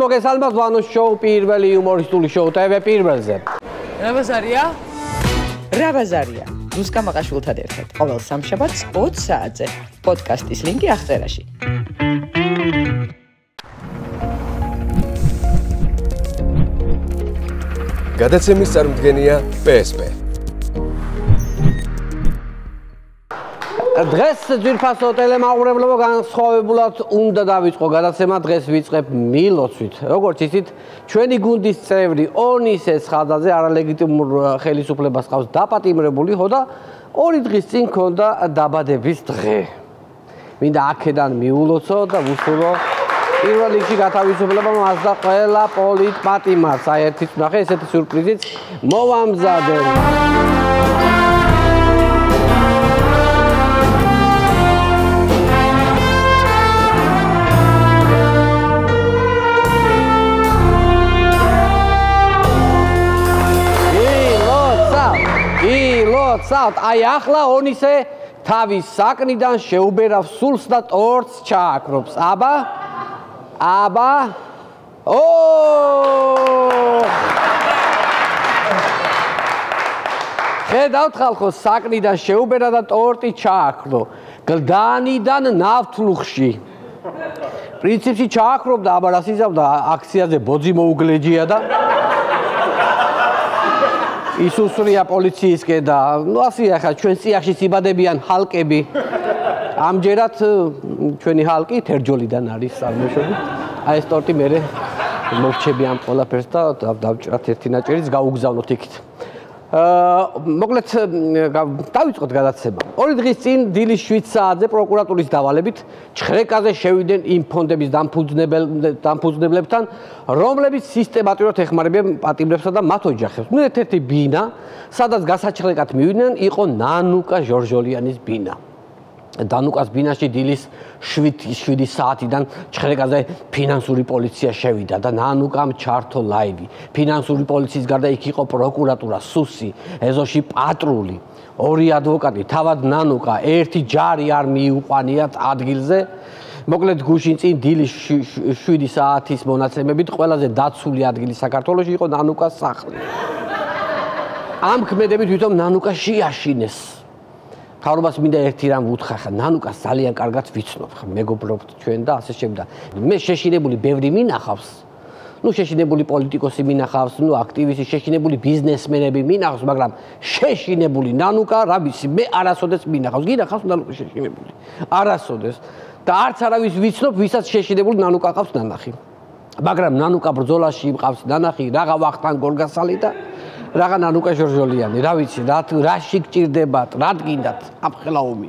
მოგესალმებით ვანოს შოუ პირველი იუმორისტული შოუ TV პირველზე. რა ბაზარია? რუსკა მაყაშვილთან ერთად. ყოველ სამშაბათს 20 საათზე. პოდკასტის ლინკი აღწერაში. გადაცემის წარმოდგენია PSP. დღეს ძვირფასო ტელემაყურებლებო განსხვავებულად უნდა დავიწყო გადაცემა. დღეს ვიწყებ მილოცვით. როგორც იცით, ჩვენი გუნდის წევრი ონისე ცხადაძე არალეგიტიმურ ხელისუფლებას ყავს დაპატიმრებული, ხო და 2 დღის წინ ქონდა დაბადების დღე. მინდა აქედან მიულოცო და ვუსურვო პირველ რიგში გათავისუფლება მას და ყველა პოლიტპატიმარს. აი ერთით ვნახე, ესეთი სიურპრიზიც მოვამზადე. აი ახლა ონისე თავის საკნიდან შეუბერავს სულს და ტორტს ჩააქრობს. აბა ხედავთ ხალხო, საკნიდან შეუბერა და ტორტი ჩააქრო. გლდანიდან ნავთლუხში. პრინციპში ჩააქრობდა, აბა რას იზავდა, აქციაზე ბოძი მოუგლეჯია და ისუსრია პოლიციისკენ და ასეა ხა ჩვენ წიაღში ციბადებიან ჰალკები. ამჯერად ჩვენი ჰალკი თერჯოლიდან არის წარმოშობით. აი ეს ტორტი მე მოვჩები ამ ყველაფერს და დავჭრათ ერთი ნაჭერიც გაუგზავნოთ იქით. მოკლედ დავიწყოთ გადაცემა. 2 დღის წინ დილის 7 საათზე პროკურატურის დავალებით ჩხრეკაზე შევიდნენ იმ ფონდების დამფუძნებლებთან, რომლებიც სისტემატურად ეხმარებიან პატიმრებსა და მათ ოჯახებს. ერთ-ერთი ბინა, სადაც გასაჩხრეკად მივიდნენ, იყო ნანუკა ჟორჟოლიანის ბინა. დანუკას ბინაში დილის 7 საათიდან ჩხრეკაზე ფინანსური პოლიცია შევიდა და ნანუკამ ჩართო ლაივი. ფინანსური პოლიციის გარდა იქ იყო პროკურატურა, სუსი, ეზოში პატრული, 2 ადვოკატი, თავად ნანუკა, 1 ჯარი არ მიუყვანიათ ადგილზე. მოკლედ გუშინ წინ დილის 7 საათის მონაცემებით ყველაზე დაცული ადგილი საქართველოში იყო ნანუკას სახლი. ამ ქმედებით თვითონ ნანუკა შეაშინეს. თავრობას მინდა ერთი რამ ვუთხრა, ხა ნანუკას ძალიან კარგად ვიცნობ, ხა მეგობრობთ ჩვენ და ასე შემდეგ. მე შეშინებული ბევრი მინახავს. შეშინებული პოლიტიკოსი მინახავს, აქტივისტი, შეშინებული ბიზნესმენები მინახავს, მაგრამ შეშინებული ნანუკა, რა ვიცი, მე არასოდეს მინახავს. გინახავს ნანუკა შეშინებული? არასოდეს. და არც არავის ვიცნობ, ვისაც შეშინებული ნანუკა ყავს ნანახი. მაგრამ ნანუკა ბრძოლაში მყავს ნანახი, რაღა ვახტანგ გორგასალი და რაღა ნანუკა ჟორჟოლიანი, რა ვიცი, რაში გჭირდებათ, რა გინდათ ამ ხელაუმი.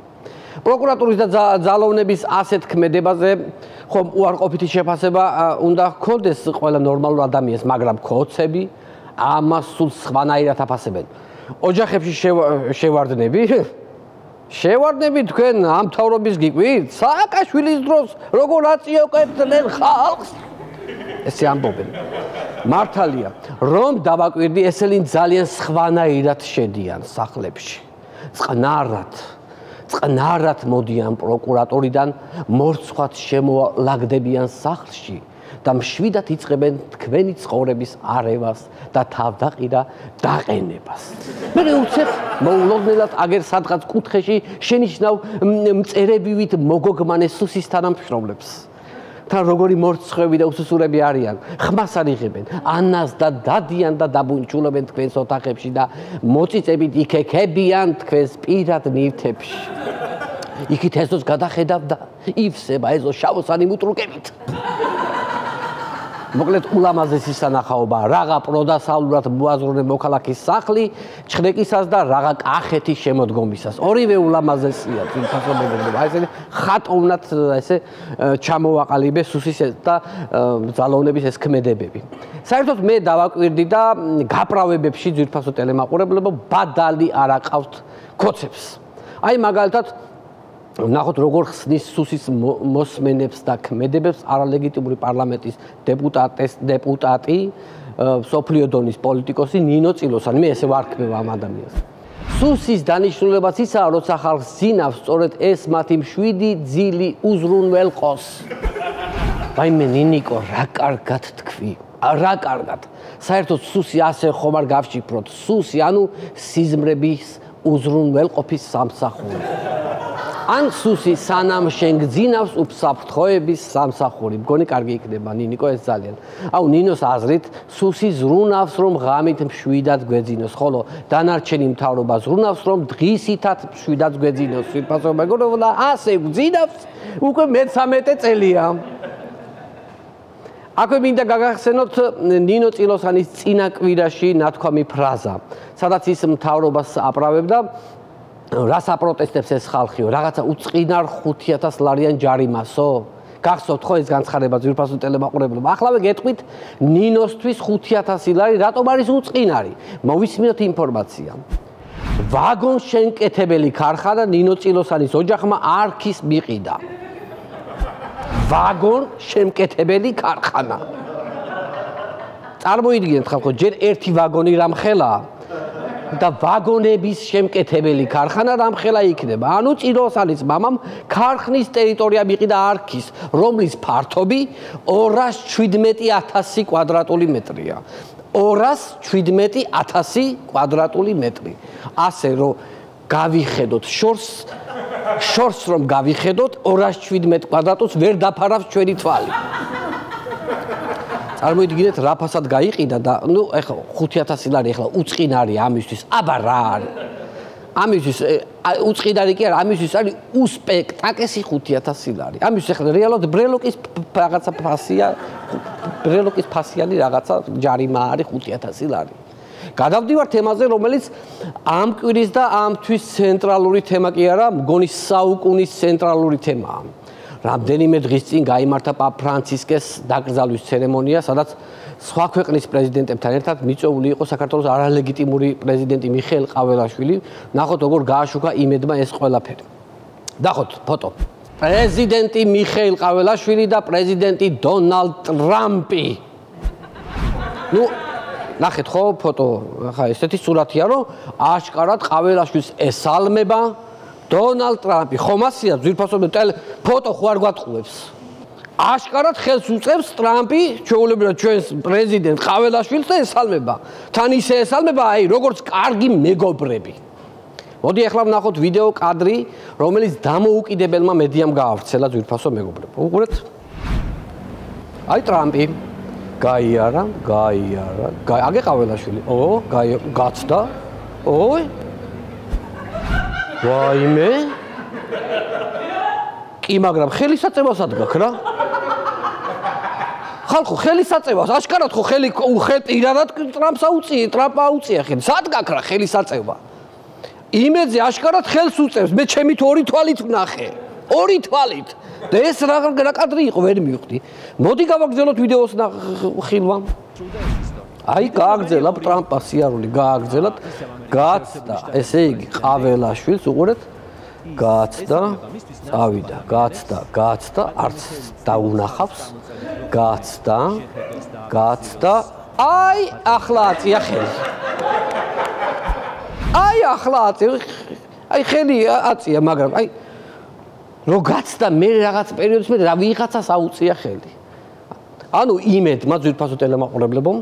პროკურატურის და ძალოვნების ასეთ ქმედებაზე ხომ უარყოფითი შეფასება უნდა ჰქონდეს ყველა ნორმალურ ადამიანს, მაგრამ ქოცები ამას სულ სხვანაირად აფასებენ. ოჯახებში შევარდნები თქვენ ამ თავრობის გიკვირთ? სააკაშვილის დროს როგორ აწიოკებდნენ ხალხს? ესე ამბობენ. მართალია, რომ დავაკვირდი, ესენი ძალიან სხვანაირად შედიან სახლებში. წყნარად მოდიან პროკურატორიდან, მორცხვად შემოლაგდებიან სახლში და მშვიდად იწყებენ თქვენი ცხოვრების არევას და თავდაყირა დაყენებას. მე უცებ მოულოდნელად აგერ სადღაც კუთხეში შენიშნავ მწერებივით მოგოგმანე სუსის თანამშრომლებს. თან როგორი მორცხვები და უსუსურები არიან, ხმას არიღებენ, ანას და დადიან და დაბუნჩულობენ თქვენს ოთახებში და მოწიწებით იქექებიან თქვენს პირად ნივთებში. იქით ეზოს გადახედავ და ივსება ეზო შავოსანი მუტრუკებით. მოკლედ ულამაზესი სანახაობა, რაღა პროდასავლურად მოაზროვნე მოქალაქის სახლი, ჩხრეკისას და რაღა კახეთის შემოდგომისას. ორივე ულამაზესია, თვითონაც აი ესე ხატოვნად ესე ჩამოვაყალიბე სუსის და ძალოვნების ეს ქმედებები. საერთოდ მე დავაკვირდი და გაправებებში ძვირფასო ტელემაყურებლებო ბადალი არ აყავთ ქოცებს. აი მაგალითად ნახოთ როგორ ხსნის სუსის მოსმენებს და ქმედებებს არალეგიტიმური პარლამენტის დეპუტატი სოფლიო დონის პოლიტიკოსი ნინო წილოსანი. მე ესე ვარქმევ ამ ადამიანს. სუსის დანიშნულებაც ისაა, როცა ხალხს ძინავს სწორედ ეს მათი მშვიდი ძილი უზრუნველყოს. ვაიმე ნინიკო, რა კარგად თქვი. რა კარგად. საერთოდ სუსი ასე ხომ არ გავშიფროთ. სუსი, ანუ სიზმრების უზრუნველყოფის სამსახური. ან სუსი სანამ შენ გძინავს უფსაფრთხოების სამსახური. მგონი კარგი იქნება ნინიკო ეს ძალიან. აუ ნინოს აზრით სუსი ზრუნავს რომ ღამით მშვიდად გვეძინოს, ხოლო დანარჩენი მთავრობა ზრუნავს რომ დღისითაც მშვიდად გვეძინოს. ვიფასო მეგობრებო და ასე გძინავს უკვე მე-13 წელია. აქვე მინდა გაგახსენოთ ნინო წილოსანის წინა კვირაში ნათქვამი ფრაზა, სადაც ის მთავრობას აправებდა რას აპროტესტებს ეს ხალხიო, რაღაცა უწყინარ 5,000 ლარიან ჯარიმასო. გახსოვთ ხო ეს განცხადება ძვირფასო ტელემაყურებლებო. ახლავე გეტყვით ნინოსთვის 5,000 ლარი რატომ არის უწყინარი? მოვისმინოთ ინფორმაცია. ვაგონ შენკეთებელი ქარხანა ნინო წილოსანის ოჯახმა არქის მიყიდა. ვაგონ შემკეთებელი ქარხანა. წარმოიდგინეთ ხალხო, ჯერ ერთი ვაგონი რამხელაა და ვაგონების შემკეთებელი ქარხანა რამხელა იქნება. ანუ წილოსანის მამამ ქარხნის ტერიტორია მიყიდა არქის, რომლის ფართობი 217,000 კვადრატული მეტრია. 217,000 კვადრატული მეტრი. ასე რომ გავიხედოთ შორს რომ გავიხედოთ 217 კვადრატს ვერ დაფარავს ჩვენი თვალი. წარმოიდგინეთ რა ფასად გაიყიდა და ნუ ეხლა 5,000 ლარი ეხლა უწყინარი ამისთვის. აბა რა არის? ამისთვის უწყინარი კი არა, ამისთვის არის უსპექტაკესი 5,000 ლარი. ამისთვის ეხლა რეალურად ბრელოკის რაღაცა ფასია, ბრელოკის ფასიანი რაღაცა ჯარიმა არის 5,000 ლარი. გადავდივარ თემაზე, რომელიც ამ კვირის და ამ თვის ცენტრალური თემა კი არა, მგონი საუკუნის ცენტრალური თემაა. რამდენიმე დღის წინ გაიმართა პაპ ფრანცისკეს დაკრძალვის ცერემონია, სადაც სხვა ქვეყნის პრეზიდენტებთან ერთად მიწვეული იყო საქართველოს არალეგიტიმური პრეზიდენტი მიხეილ ყაველაშვილი. ნახოთ როგორ გააშუქა იმედმა ეს ყველაფერი. ნახოთ ფოტო. პრეზიდენტი მიხეილ ყაველაშვილი და პრეზიდენტი დონალდ ტრამპი. ნუ ნახეთ ხო ფოტო, ხა ესეთი სურათია, რომ აშკარად ყაველაშვილს ესალმება დონალდ ტრამპი. ხომ ასია ძვირფასო ფოტო ხო არ გვატყუებს. აშკარად ხელს უწყებს ტრამპი, ჩვეულებრივად ჩვენს პრეზიდენტ ყაველაშვილს და ესალმება. თან ისე ესალმება, აი, როგორც კარგი მეგობრები. მოდი ახლა ვნახოთ ვიდეო კადრი, რომელიც დამოუკიდებელმა მედიამ გაავრცელა ძვირფასო მეგობრებო. უყურეთ. აი ტრამპი გაიარა. აგე ყაველაშვილი. გაცდა. ვაიმე. კი, მაგრამ ხელისაწევასაც გაქვს რა. ხალხო, ხელისაწევას, აშკარად ხო ხელი პირადად ტრამპს აუწია ხელი. სად გაქვს რა ხელისაწევა? იმედზე აშკარად ხელს უწევს, მე ჩემით 2 თვალით ვნახე. 2 თვალით. და ეს რა კადრი იყო, ვერ მივხვდი. მოდი გავაგრძელოთ ვიდეოს ხილვა. აი, გააგრძელა ტრამპა სიარული, გააგრძელათ. გაცდა, ესე იგი, ყაველაშვილს უყურეთ. გაცდა, წავიდა, გაცდა, არც დაუნახავს. გაცდა. აი, ახლა აწია ხელი. აი, ხელი აწია, მაგრამ აი რო გაცდა მე რაღაც პერიოდის მე რა ვიღაცას აუწია ხელი. ანუ იმედმა ძვირფასო ტელემაყურებლებო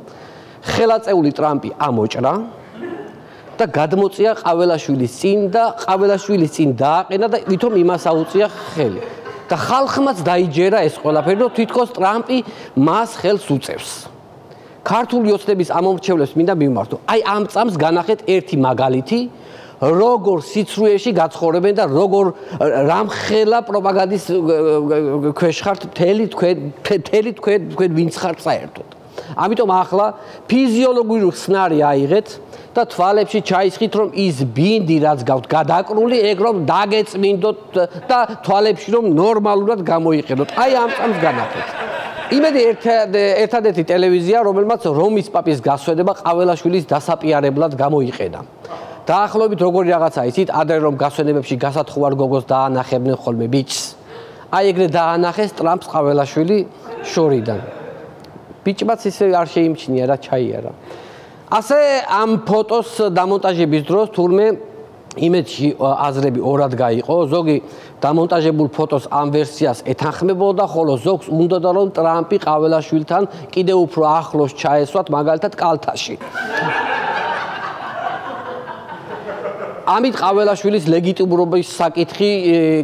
ხელაწეული ტრამპი ამოჭრა და გადმოწია ყაველაშვილის წინ და ყაველაშვილის წინ დააყენა და ვითომ იმას აუწია ხელი. და ხალხმაც დაიჯერა ეს ყველაფერი, რომ თითქოს ტრამპი მას ხელს უწევს. ქართული ოცნების ამომრჩევლებს მინდა მივმართო. აი ამ წამს განახეთ ერთი მაგალითი, როგორ სიცრუეში გაცხოვრებენ და როგორ რამხელა პროპაგანდის ქვეშ ხართ მთელი თქვენ ვინც ხართ საერთოდ. ამიტომ ახლა ფიზიოლოგიური ხსნარი აიღეთ და თვალებში ჩაისხით, რომ ის ბინდი რაც გაქვთ გადაკრული, ეგ რომ დაგეწმინდოთ და თვალებში რომ ნორმალურად გამოიყენოთ. აი ამ წამს განახეთ. იმედი ერთადერთი ტელევიზია, რომელმაც რომის პაპის გასვენება ყაველაშვილის დასაპიარებლად გამოიყენა. დაახლოებით როგორი რაღაცა იცით, ადრე რომ გასვენებებში გასათხოვარ გოგოს დაანახებდნენ ხოლმე ბიჭს. აი ეგრე დაანახეს ტრამპს ყაველაშვილი შორიდან. ბიჭმაც ისე არ შეიმჩნია რა ჩაიარა. ასე ამ ფოტოს დამონტაჟების დროს თურმე იმედში აზრები ორად გაიყო, ზოგი დამონტაჟებულ ფოტოს ამ ვერსიას ეთანხმებოდა, ხოლო ზოგს უნდოდა რომ ტრამპი ყაველაშვილთან კიდევ უფრო ახლოს ჩაესვათ, მაგალითად კალთაში. ამით ყაველაშვილის ლეგიტიმურობის საკითხი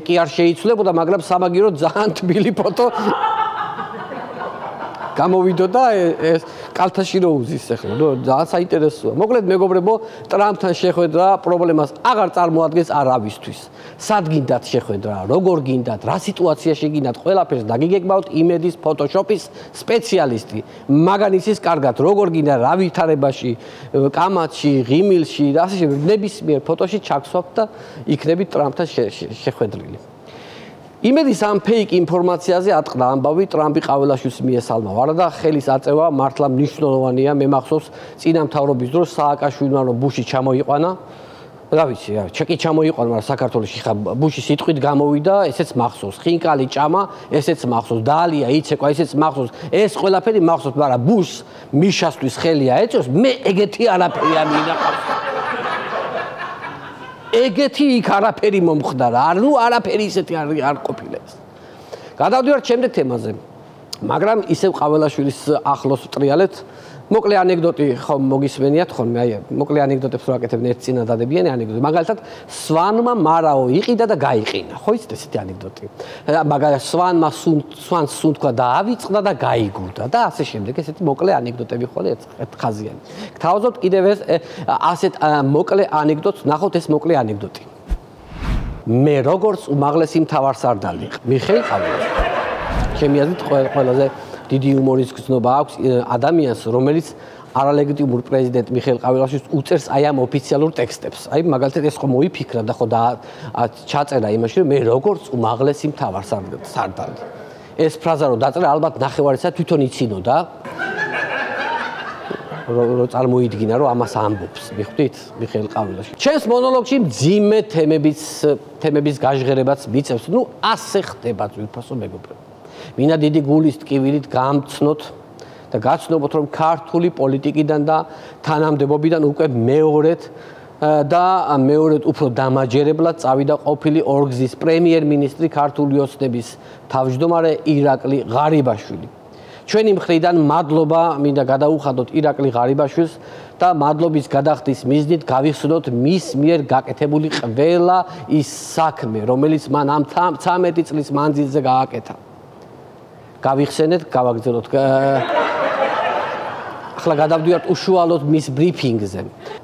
კი არ შეიცვლებოდა, მაგრამ სამაგიეროდ ძალიან თბილი ფოტო გამოვიდოდა ეს კალთაში რო უზის ახლა, ძალიან საინტერესოა. მოკლედ მეგობრებო, ტრამპთან შეხვედრა პრობლემას აღარ წარმოადგენს არავისთვის. სად გინდათ შეხვედრა, როგორ გინდათ, რა სიტუაციაში გინდათ, ყველაფერს დაგიგეგმავთ იმედის ფოტოშოპის სპეციალისტი. მაგანიცის კარგად, როგორ გინდა, რა ვითარებაში, კამათში, ღიმილში, ასე შემდეგ, ნებისმიერ ფოტოში ჩაგსვავთ და იქნებით ტრამპთან შეხვედრილი. იმედის ამ ფეიქ ინფორმაციაზე ატყდა ამბავი ტრამპი ყაველაშვილს მიესალმა ვარა და ხელის აწევა მართლა მნიშვნელოვანია. მე მახსოვს წინა მთავრობის დროს სააკაშვილმა რომ ბუში ჩამოიყვანა, რა ვიცი, ჩეკი ჩამოიყვანა, მაგრამ საქართველოში ხა ბუში სიტყვით გამოვიდა, ესეც მახსოვს. ხინკალი ჭამა, ესეც მახსოვს. დალია იცეკვა, ესეც მახსოვს. ეს ყველაფერი მახსოვს, მაგრამ ბუშს მიშასთვის ხელი აეწევს, მე ეგეთი არაფერი არ მინახავს. ეგეთი იქ არაფერი მომხდარა, ნუ არაფერი ისეთი არ ყოფილებს. გადავდივართ შემდეგ თემაზე, მაგრამ ისევ ყაველაშვილის ახლოს ვტრიალეთ. მოკლე ანეკდოტი ხომ მოგისმენიათ ხოლმე, აი მოკლე ანეკდოტებს რო აკეთებენ ერთ წინადადებიანი ანეკდოტი. მაგალითად, სვანმა მარაო იყიდა და გაიყინა. ხო იცით ესეთი ანეკდოტი? მაგალითად, სვანს სუნთქვა დაავიწყდა და გაიგუდა და ასე შემდეგ. ესეთი მოკლე ანეკდოტები ხოლმე ერთხაზიანი. გთავაზობთ კიდევ ეს ასეთ მოკლე ანეკდოტს, ნახოთ ეს მოკლე ანეკდოტი. მე როგორც უმაღლესი მთავარსარდალი მიხეილ ყაველაშვილი. ჩემი აზრით ყველაზე დიდი იუმორის გზნობა აქვს ადამიანს, რომელიც არალეგიტიმურ პრეზიდენტ მიხეილ ყაველაშვილს უწერს აი ამ ოფიციალურ ტექსტებს. აი მაგალითად ეს ხომ მოიფიქრა და ხო ჩაწერა იმაში, რომ მე როგორც უმაღლესი მთავარსარდალი. ეს ფრაზა რო დაწერა, ალბათ ნახევარისა თვითონ იცინოდა. რო წარმოიდგინა, რომ ამას ამბობს, მიხვდით, მიხეილ ყაველაშვილი. ჩემს მონოლოგში მძიმე თემების გაჟღერებაც მიწევს. ნუ ასე ხდება ძვირფასო მეგობრებო. მინდა დიდი გულის ტკივილით გამცნოთ და გაცნობოთ, რომ ქართული პოლიტიკიდან და თანამდებობიდან უკვე მეორედ უფრო დამაჯერებლად წავიდა ყოფილი ორგზის პრემიერ-მინისტრი ქართული ოცნების თავმჯდომარე ირაკლი ღარიბაშვილი. ჩვენი მხრიდან მადლობა მინდა გადაუხადოთ ირაკლი ღარიბაშვილს და მადლობის გადახდის მიზნით გავიხსნოთ მის მიერ გაკეთებული ყველა ის საქმე, რომელიც მან ამ 13 წლის მანძილზე გააკეთა. გავიხსენეთ, გავაგრძელოთ. ახლა გადავდივართ უშუალოდ მის ბრიფინგზე.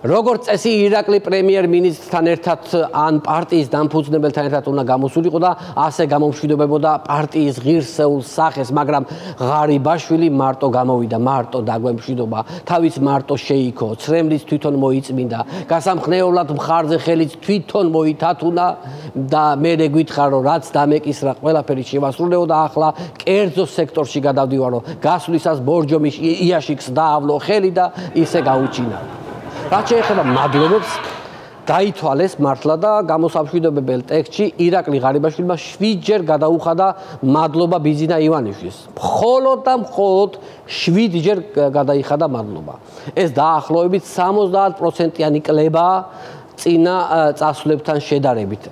როგორც წესი, ირაკლი პრემიერ-მინისტრთან ერთად ან პარტიის დამფუძნებელთან ერთად უნდა გამოსულიყო და ასე გამომშვიდობებოდა პარტიის ღირსეულ სახეს, მაგრამ ღარიბაშვილი მარტო გამოვიდა, მარტო დაგვემშვიდობა, თავის მარტო შეიქო, ცრემლიც თვითონ მოიწმინდა, გასამხნევლად მხარზე ხელიც თვითონ მოითათუნა და მე გითხრა, რომ რაც დამეკისრა, ყველაფერი შევასრულეო და ახლა კერძო სექტორში გადავდივარო, გასვლისას ბორჯომის იაშიქს დაავლო ხელი და ისე გაუჩინა. რაც შეეხება მადლობებს, დაითვალეს მართლა და გამოსამშვიდობებელ ტექსტში ირაკლი ღარიბაშვილმა 7 ჯერ გადაუხადა მადლობა ბიზინა ივანიშვილს. მხოლოდ და მხოლოდ 7 ჯერ გადაიხადა მადლობა. ეს დაახლოებით 70%-იანი კლებაა წინა წასვლებთან შედარებით.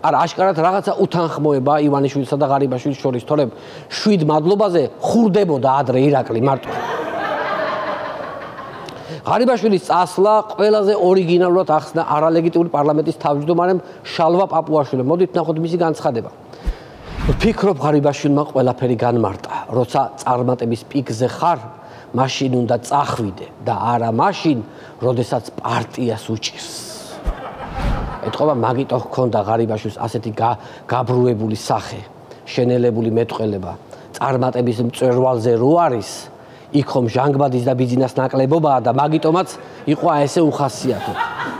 არა, აშკარად რაღაცა უთანხმოება ივანიშვილსა და ღარიბაშვილის შორის, თორემ 7 მადლობაზე ხურდებოდა ადრე ირაკლი მარტო. ღარიბაშვილის წასვლა ყველაზე ორიგინალურად ახსნა არალეგიტიმური პარლამენტის თავმჯდომარემ შალვა პაპუაშვილმა. მოდით ნახოთ მისი განცხადება. ვფიქრობ, ღარიბაშვილმა ყველაფერი განმარტა. როცა წარმატების პიკზე ხარ, მაშინ უნდა წახვიდე და არა მაშინ, როდესაც პარტიას უჭირს. ეთყობა მაგიტო ჰქონდა ღარიბაშვილს ასეთი გაბრუებული სახე, შენელებული მეტყველება, წარმატების მწვერვალზე რო არის, იქ ხომ ჟანგბადის და ბიძინას ნაკლებობაა და მაგიტომაც იყო ესე უხასიათო.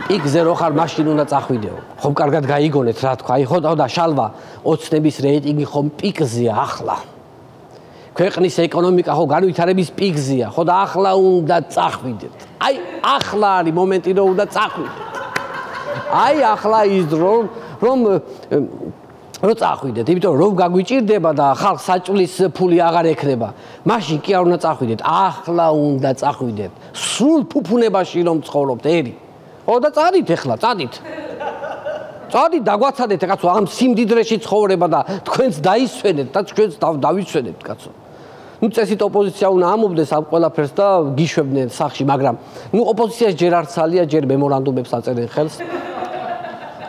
პიკზე რო ხარ, მაშინ უნდა წახვიდეო. ხომ კარგად გაიგონეთ რა თქვა. აი ხო და შალვა, ოცნების რეიტინგი ხომ პიკზეა ახლა. ქვეყნის ეკონომიკა ხო განვითარების პიკზეა, ხო და ახლა უნდა წახვიდეთ. აი ახლა არის მომენტი რომ უნდა წახვიდეთ. აი ახლა ის დრო რომ წახვიდეთ, იმიტომ რომ გაგვიჭირდება და ხალხს საჭვლის ფული აღარ ექნება. მაშინ კი არ უნდა წახვიდეთ, ახლა უნდა წახვიდეთ. სრულ ფუფუნებაში რომ ცხოვრობთ, ერი. ხო და წადით ახლა, წადით. წადი დაგვაცადეთ კაცო ამ სიმდიდრეში ცხოვრება და თქვენს დაისვენეთ და თქვენს დავისვენებთ კაცო. ნუ წესით ოპოზიცია უნდა ამობდეს ამ ყველაფერს და გიშვებდნენ სახში, მაგრამ ნუ ოპოზიციას ჯერ არ ცალია, ჯერ მემორანდუმებს აწერენ ხელს.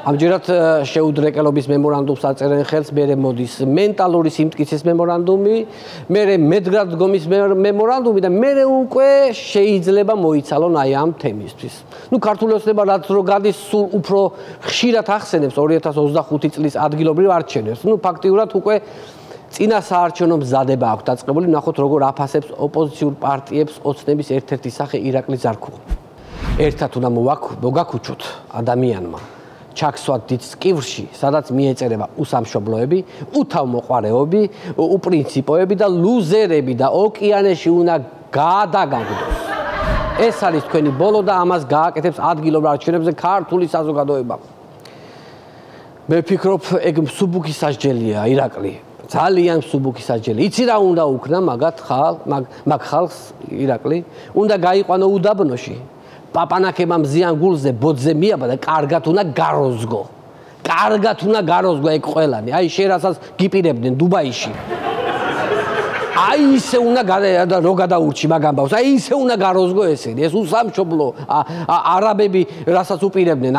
ამჯერად შეუდრეკელობის მემორანდუმს აწერენ ხელს, მერე მოდის მენტალური სიმტკიცის მემორანდუმი, მერე მედგრადდგომის მემორანდუმი და მერე უკვე შეიძლება მოიცალონ აი ამ თემისთვის. ნუ ქართული ოცნება რაც რო გადის, სულ უფრო ხშირად ახსენებს 2025 წლის ადგილობრივ არჩევნებს. ნუ ფაქტიურად უკვე წინა საარჩევნო მზადება აქვს დაწყებული, ნახოთ როგორ აფასებს ოპოზიციურ პარტიებს ოცნების ერთ-ერთი სახე ირაკლი ზარქუა. ერთად უნდა მოგაქუჩოთ ადამიანმა ჩაქსვათ დიდ სკივრში, სადაც მიეწერება უსამშობლოები, უთავმოყარეობი, უპრინციპოები და ლუზერები და ოკეანეში უნდა გადაგაგდოს. ეს არის თქვენი ბოლო და ამას გააკეთებს ადგილობრივ არჩევნებზე ქართული საზოგადოება. მე ვფიქრობ, ეგ მსუბუქი სასჯელია ირაკლი. ძალიან მსუბუქი სასჯელი. იცი რა უნდა უკნა მაგ ხალხს ირაკლი? უნდა გაიყვანო უდაბნოში. პაპანაკებამ ზიან გულზე ბოძზე მიაბა და კარგად უნდა გაროზგო. კარგად უნდა გაროზგო ეგ ყველანი. აი შენ რასაც გიპირებდნენ დუბაიში. აი ისე უნდა რო გადაურჩი მაგ ამბავს. აი ისე უნდა გაროზგო ესენი. ეს უსამშობლო არაბები რასაც უპირებდნენ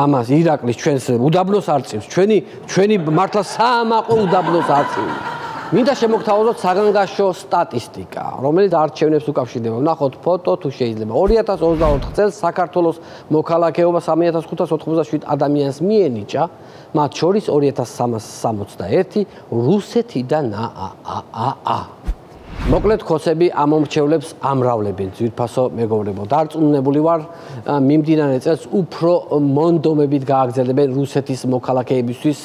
ამას ირაკლის ჩვენს უდაბნოს არწივს. ჩვენი მართლა საამაყო უდაბნოს არწივს. მინდა შემოგთავაზოთ საგანგაშო სტატისტიკა, რომელიც არჩევნებს უკავშირდება. ნახოთ ფოტო თუ შეიძლება. 2024 წელს საქართველოს მოქალაქეობა 3597 ადამიანს მიენიჭა, მათ შორის 2361 რუსეთიდან. მოკლედ ხოცები ამომრჩევლებს ამრავლებენ, ძვირფასო მეგობრებო. დარწმუნებული ვარ, მიმდინარე წელს უფრო მონდომებით გააგრძელებენ რუსეთის მოქალაქეებისთვის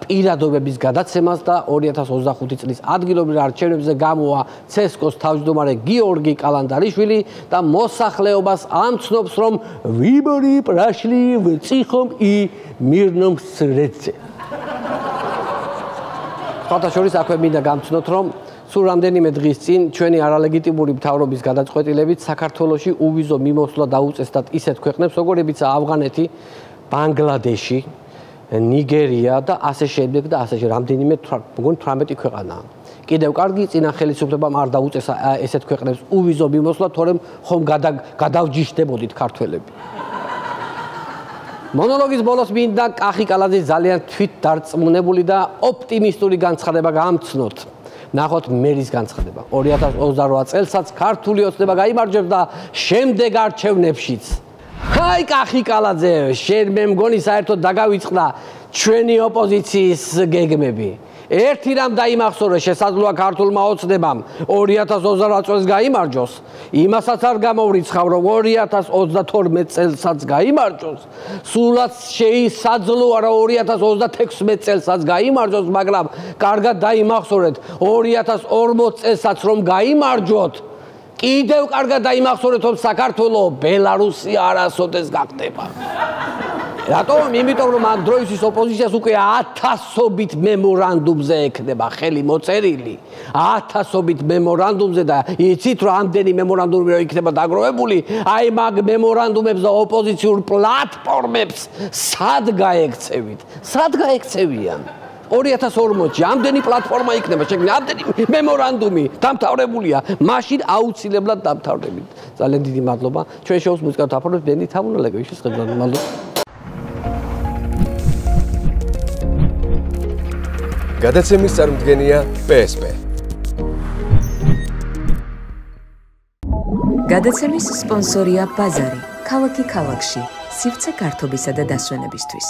პირადობების გადაცემას და 2025 წლის ადგილობრივ არჩევნებზე გამოვა ცესკოს თავმჯდომარე გიორგი კალანდარიშვილი და მოსახლეობას ამცნობს, რომ ვიბორი პრაშლი ვწიხომ ი მირნომ სრეცე. ხალხაშორის აქვე მინდა გამცნოთ, რომ სულ რამდენიმე დღის წინ ჩვენი არალეგიტიმური მთავრობის გადაწყვეტილებით საქართველოში უვიზო მიმოსვლა დაუწესდათ ისეთ ქვეყნებს, როგორებიცაა ავღანეთი, ბანგლადეში, ნიგერია და ასე შემდეგ და ასე რამდენიმე 18 ქვეყანაა. კიდევ კარგი წინა ხელისუფლებამ არ დაუწესა ესეთ ქვეყნებს უვიზო მიმოსვლა, თორემ ხომ გადავჯიშდებოდით ქართველები. მონოლოგის ბოლოს მინდა კახი კალაძის ძალიან თვითდარწმუნებული და ოპტიმისტური განცხადება გამცნოთ. ნახოთ მერის განცხადება. 2028 წელსაც ქართული ოცნება გაიმარჯვებს და შემდეგ არჩევნებშიც. აი კახი კალაძე, შენ მე მგონი საერთოდ დაგავიწყდა ჩვენი ოპოზიციის გეგმები. ერთი რამ დაიმახსოვრე შესაძლოა ქართულმა ოცნებამ 2028 წელს გაიმარჯვოს, იმასაც არ გამოვრიცხავ, რომ 2032 წელსაც გაიმარჯვოს, სულაც შეისაძლოა, რომ 2036 წელსაც გაიმარჯვოს, მაგრამ კარგად დაიმახსოვრეთ 2040 წელსაც რომ გაიმარჯვოთ, კიდევ კარგად დაიმახსოვრეთ, რომ საქართველო ბელარუსი არასოდეს გახდება. რატომ? იმიტომ რომ ამ დროისთვის ოპოზიციას უკვე 1000-ობით მემორანდუმზე ექნება ხელი მოწერილი. 1000-ობით მემორანდუმზე და იცით რომ ამდენი მემორანდუმი რო იქნება დაგროვებული, აი მაგ მემორანდუმებს და ოპოზიციურ პლატფორმებს სად გაექცევით? სად გაექცევიან? 2040-ში ამდენი პლატფორმა იქნება, შეგვიძლია ამდენი მემორანდუმი დამთავრებულია, მაშინ აუცილებლად დამთავრებით. ძალიან დიდი მადლობა. ჩვენ შოუს მუსიკალურ აფორმებს ბენდი თამუნალეგევის შეხვედრად. მადლობა. გადაცემის წარმომადგენელია PSP. გადაცემის სპონსორია ბაზარი, ქალაქი ქალაქში, სივრცე გართობისა და დასვენებისთვის.